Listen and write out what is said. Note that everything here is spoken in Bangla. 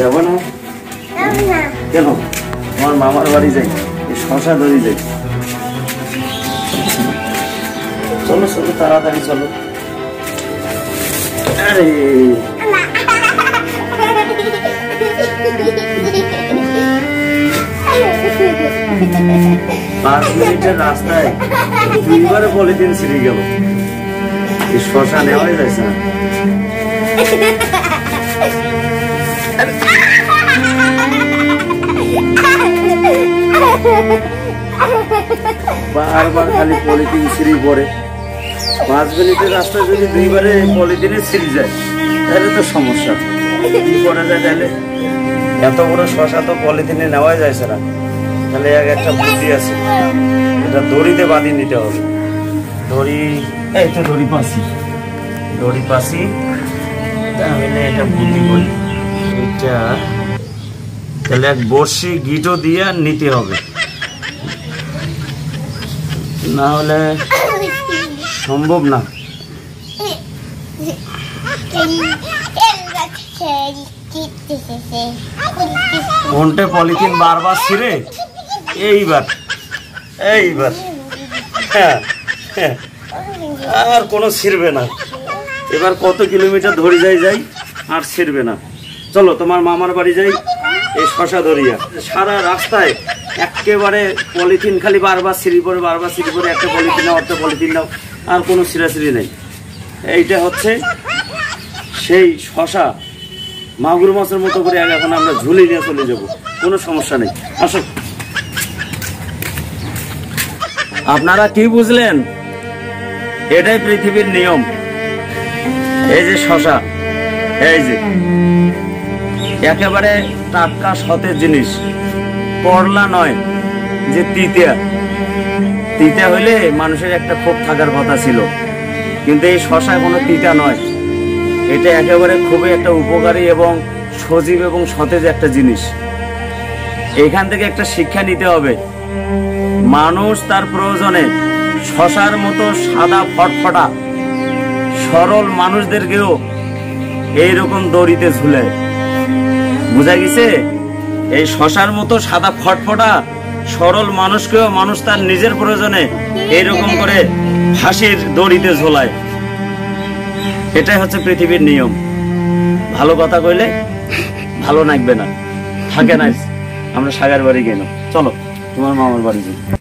যাব না কেন? তোমার মামার বাড়ি যাই, শশা ধরি যাই। চলো চলো তাড়াতাড়ি চলো। আরে 5 মিনিটের রাস্তায় 2বার পলিথিন ছিঁড়ে গেল। এই শশা নেওয়াই যাচ্ছে না। বারবার খালি পলিথিন ছিঁড়ে পড়ে। 5 মিনিটের রাস্তায় যদি 2বারে পলিথিনে ছিঁড়ে যায় তাহলে তো সমস্যা। কি করা যায় তাহলে? এত বড় শশা তো পলিথিনে নেওয়াই যাচ্ছে না। তাহলে একটা বুদ্ধি আছে, এটা দড়িতে বাঁধিয়ে নিতে হবে। দড়ি, এই তো দড়ি পাচ্ছি। তাহলে এটা বুদ্ধি করি, এটা তাহলে এক বড়শি গিটো দিয়ে নিতে হবে, না হলে সম্ভব না। কোনটে পলিথিন বারবার ছিঁড়ে এইবার আর কোনো ছিঁড়বে না। এবার কত কিলোমিটার ধরে যাই আর ছিঁড়বে না। চলো তোমার মামার বাড়ি যাই, এই শশা ধরিয়া। সারা রাস্তায় একেবারে পলিথিন খালি বারবার ছিঁড়ি পড়ে, একটা পলিথিন নাও, একটা পলিথিন নাও, আর কোনো ছিঁড়াছিঁড়ি নেই। এইটা হচ্ছে সেই শশা, মাগুর মাছের মতো করে এখন আমরা ঝুলে নিয়ে চলে যাব, কোনো সমস্যা নেই। আসো। আপনারা কি বুঝলেন? এটাই পৃথিবীর নিয়ম। এই যে শশা, এই যে একেবারে টাটকা সতেজ জিনিস, করলা নয় যে তিতা হইলে মানুষের একটা ক্ষোভ থাকার কথা ছিল, কিন্তু এই শশা কোনো তিতা নয়। এটা একেবারে খুবই একটা উপকারী এবং সজীব এবং সতেজ একটা জিনিস। এখান থেকে একটা শিক্ষা নিতে হবে, মানুষ তার প্রয়োজনে শশার মতো সাদা ফটফটা সরল মানুষদেরকেও এইরকম দড়িতে ঝুলে। বুঝা গেছে? এই শশার মতো সাদা ফটফটা সরল মানুষকেও মানুষ তার নিজের প্রয়োজনে এইরকম করে ফাঁসির দড়িতে ঝোলায়। এটাই হচ্ছে পৃথিবীর নিয়ম। ভালো কথা কইলে ভালো লাগবে না, থাকে না। আমরা সাগর বাড়ি গেলাম, চলো তোমার মামার বাড়ি যাই।